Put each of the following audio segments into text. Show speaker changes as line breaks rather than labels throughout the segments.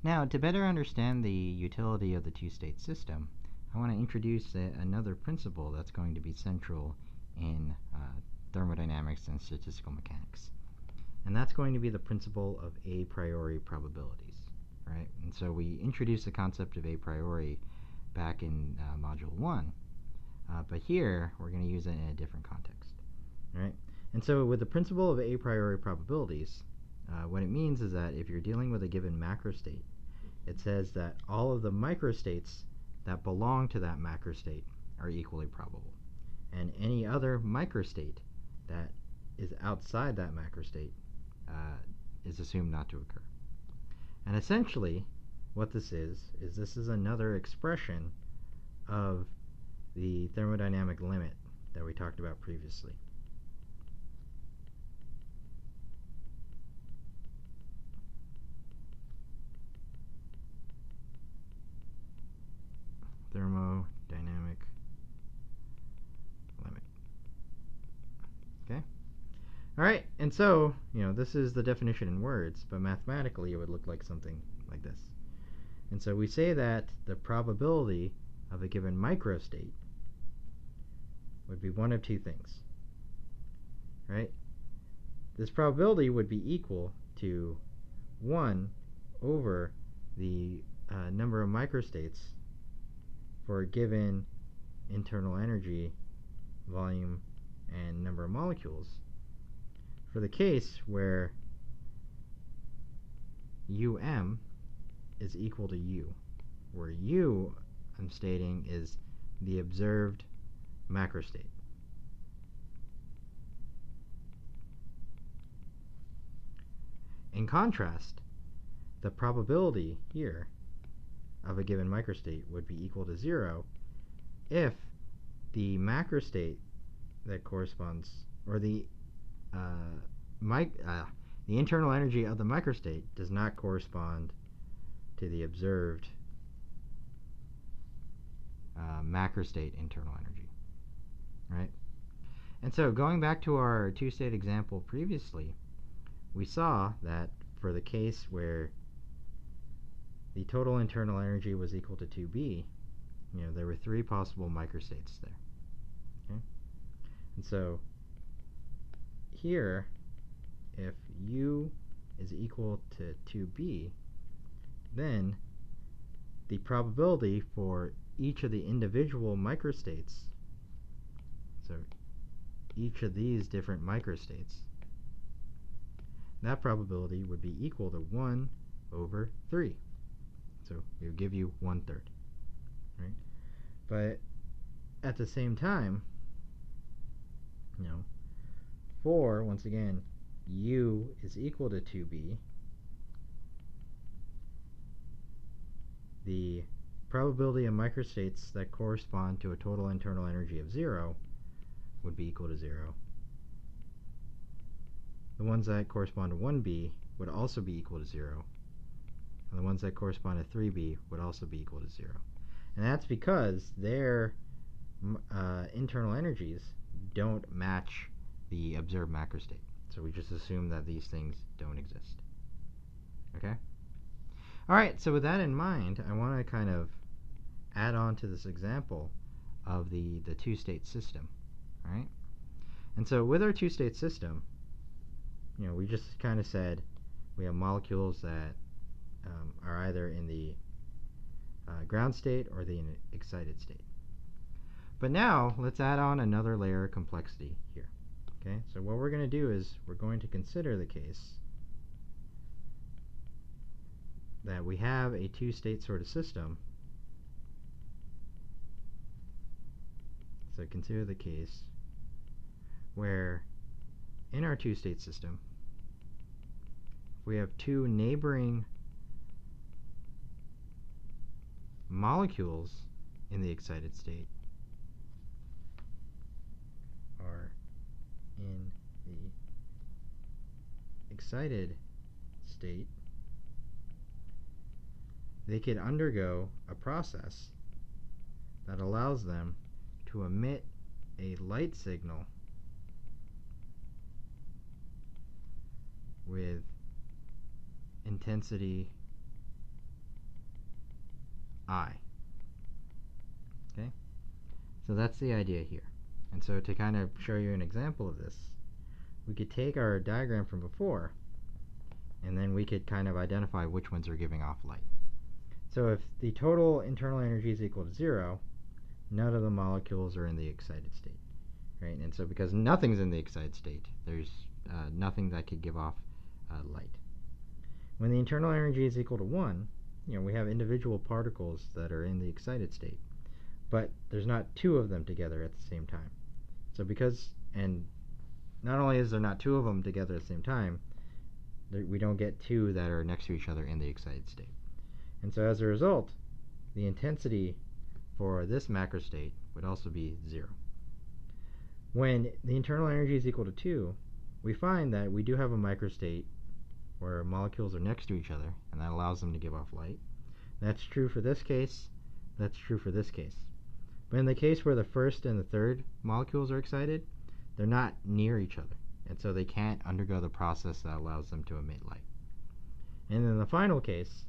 Now, to better understand the utility of the two-state system, I want to introduce another principle that's going to be central in thermodynamics and statistical mechanics. And that's going to be the principle of a priori probabilities, right? And so we introduced the concept of a priori back in Module 1, but here we're going to use it in a different context, right? And so with the principle of a priori probabilities, what it means is that if you're dealing with a given macrostate, it says that all of the microstates that belong to that macrostate are equally probable. And any other microstate that is outside that macrostate is assumed not to occur. And essentially, what this is another expression of the thermodynamic limit that we talked about previously. Thermodynamic limit. Okay? All right, and so, this is the definition in words, but mathematically it would look like something like this. And so we say that the probability of a given microstate would be one of two things, right? This probability would be equal to 1 over the number of microstates for a given internal energy, volume, and number of molecules for the case where is equal to U, where U, I'm stating, is the observed macrostate. In contrast, the probability here of a given microstate would be equal to 0 if the macrostate that corresponds, or the internal energy of the microstate does not correspond to the observed macrostate internal energy, right? And so going back to our two-state example previously, we saw that for the case where the total internal energy was equal to 2B, there were 3 possible microstates there. Okay? And so here, if U is equal to 2B, then the probability for each of the individual microstates, so each of these different microstates, that probability would be equal to 1 over 3. So it would give you 1/3, right? But at the same time, for, once again, U is equal to 2B, the probability of microstates that correspond to a total internal energy of 0 would be equal to 0. The ones that correspond to 1B would also be equal to 0. And the ones that correspond to 3B would also be equal to 0. And that's because their internal energies don't match the observed macrostate. So we just assume that these things don't exist. Okay? All right, so with that in mind, I want to kind of add on to this example of the two-state system, right? And so with our two-state system, we just kind of said we have molecules that are either in the ground state or the excited state. But now let's add on another layer of complexity here. Okay, so what we're going to do is we're going to consider the case that we have a two-state sort of system. So consider the case where in our two-state system we have 2 neighboring molecules in the excited state are in the excited state. They could undergo a process that allows them to emit a light signal with intensity I. Okay? So that's the idea here. And so to kind of show you an example of this, we could take our diagram from before, and then we could kind of identify which ones are giving off light. So if the total internal energy is equal to 0, none of the molecules are in the excited state. Right? And so because nothing's in the excited state, there's nothing that could give off light. When the internal energy is equal to 1, we have individual particles that are in the excited state, but there's not two of them together at the same time. So and not only is there not two of them together at the same time, we don't get two that are next to each other in the excited state. And so as a result, the intensity for this macrostate would also be 0. When the internal energy is equal to 2, we find that we do have a microstate where molecules are next to each other, and that allows them to give off light. That's true for this case. That's true for this case. But in the case where the first and the third molecules are excited, they're not near each other, and so they can't undergo the process that allows them to emit light. And in the final case,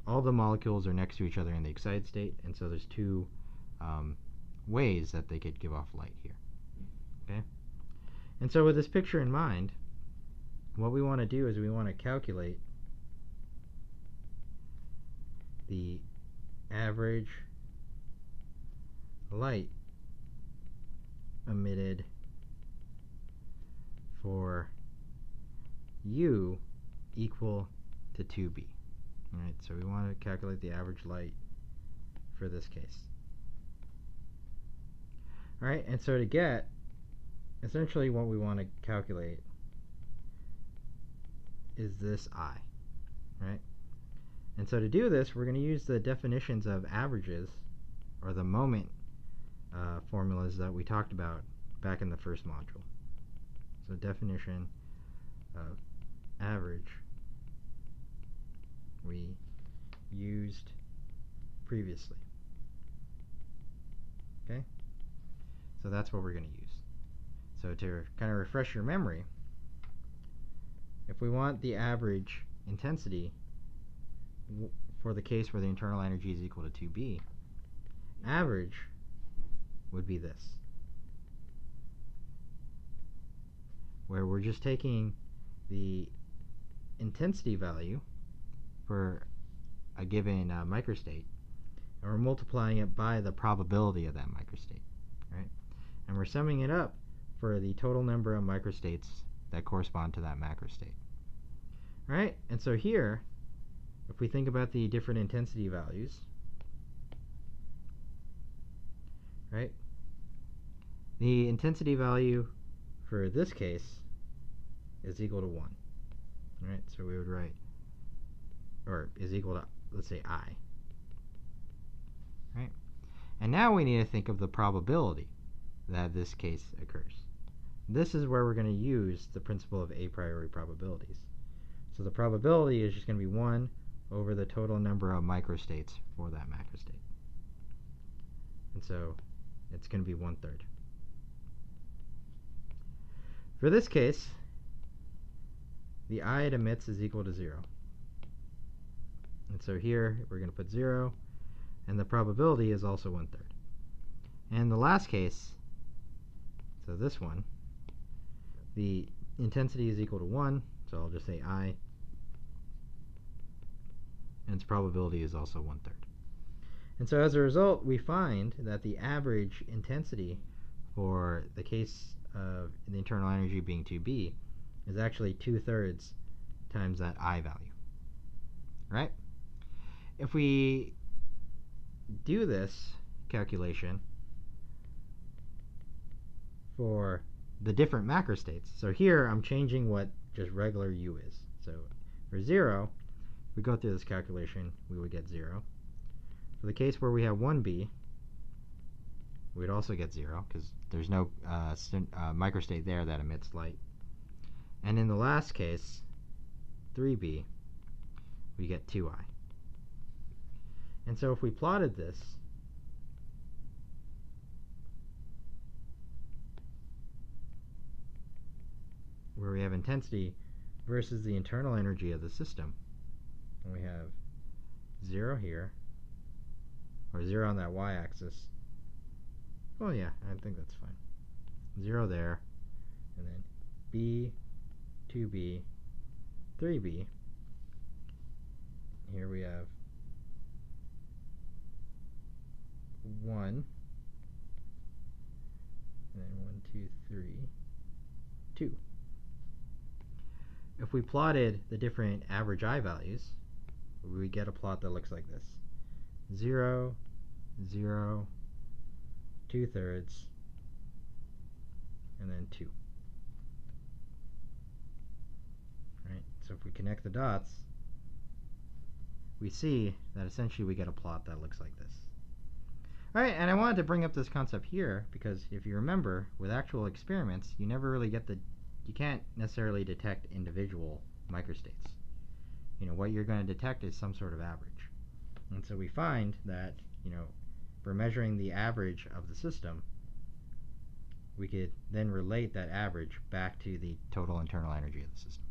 all the molecules are next to each other in the excited state, and so there's two ways that they could give off light here. Okay? And so with this picture in mind, what we want to do is we want to calculate the average light emitted for U equal to 2b. All right, so we want to calculate the average light for this case. All right, and so to get essentially what we want to calculate is this I, right? And so to do this, we're going to use the definitions of averages, or the moment formulas that we talked about back in the first module. So definition of average we used previously. Okay? So that's what we're going to use. So to kind of refresh your memory, if we want the average intensity for the case where the internal energy is equal to 2b, average would be this, where we're just taking the intensity value for a given microstate, and we're multiplying it by the probability of that microstate, right? And we're summing it up for the total number of microstates that correspond to that macrostate. All right, and so here, if we think about the different intensity values, right, the intensity value for this case is equal to 1. All right, so we would write, or is equal to, let's say, I. Right? And now we need to think of the probability that this case occurs. This is where we're going to use the principle of a priori probabilities. So the probability is just going to be 1 over the total number of microstates for that macrostate. And so it's going to be 1/3. For this case, the I it emits is equal to 0. And so here we're going to put 0, and the probability is also 1/3. And the last case, so this one, the intensity is equal to 1, so I'll just say I, and its probability is also 1/3. And so as a result, we find that the average intensity for the case of the internal energy being 2b is actually 2/3 times that I value. Right? If we do this calculation for the different macrostates, so here I'm changing what just regular U is. So for 0, if we go through this calculation, we would get 0. For the case where we have 1b, we would also get 0, because there's no microstate there that emits light. And in the last case, 3b, we get 2I. And so if we plotted this, where we have intensity versus the internal energy of the system, and we have 0 here, or 0 on that y-axis. Oh yeah, I think that's fine. 0 there, and then b, 2b, 3b. Here we have 1, and then 1, 2, 3, 2. If we plotted the different average I values, we get a plot that looks like this. 0, 0, 2/3, and then 2. Right? So if we connect the dots, we see that essentially we get a plot that looks like this. All right, and I wanted to bring up this concept here because if you remember, with actual experiments, you never really get you can't necessarily detect individual microstates. What you're going to detect is some sort of average. And so we find that, for measuring the average of the system, we could then relate that average back to the total internal energy of the system.